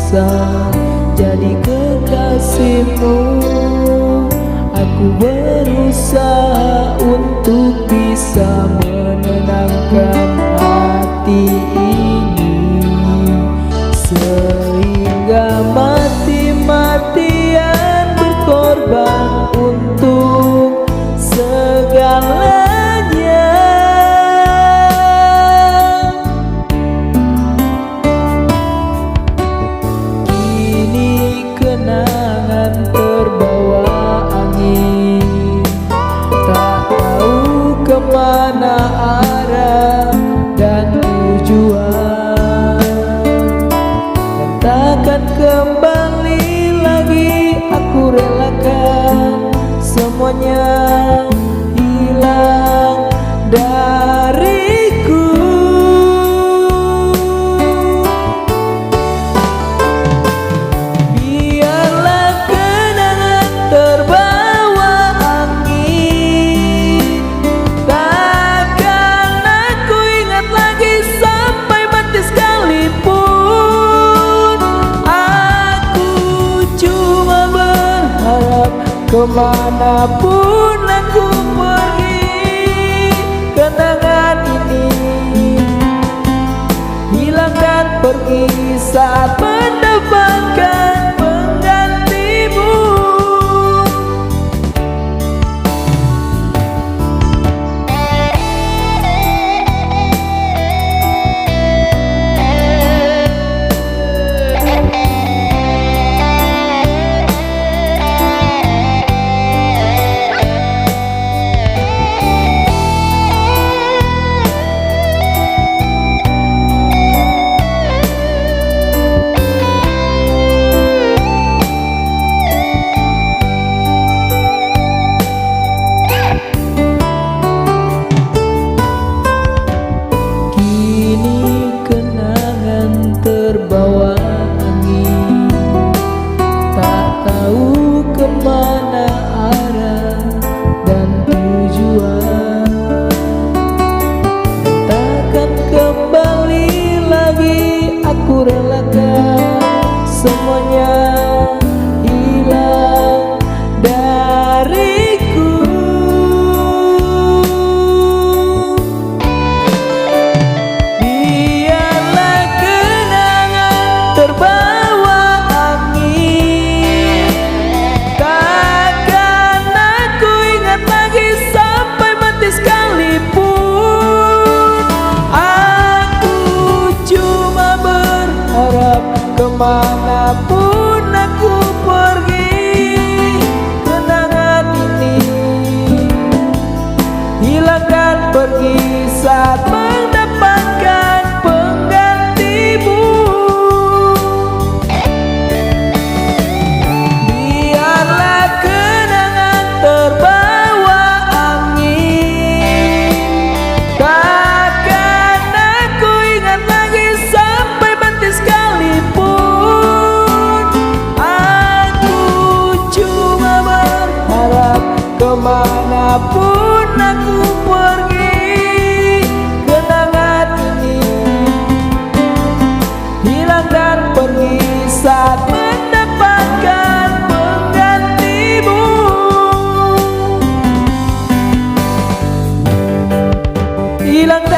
bisa jadi kekasihmu. Aku berusaha untuk bisa menenangkan hati ini, sehingga mati-matian berkorban untuk segalanya. Kini kenangan terbawa angin, tak tahu kemana arah dan tujuan, dan takkan kembali lagi. Aku relakan semuanya hilang dariku. Biarlah kenangan terbawa angin, takkan aku ingat lagi sampai mati sekalipun. Aku cuma berharap kemanapun aku pergi, kenangan ini hilang dan pergi saat mendapatkan penggantimu. Terbawa angin, tak tahu kemana arah dan tujuan, takkan kembali lagi. Aku relakan semuanya hilang dariku. Terbawa angin, takkan aku ingat lagi sampai mati sekalipun. Aku cuma berharap kemanapun aku pergi, kenangan ini hilang dan pergi saat mendapatkan penggantimu. Kemanapun aku pergi, kenangan ini hilang dan pergi saat mendapatkan penggantimu. Hilang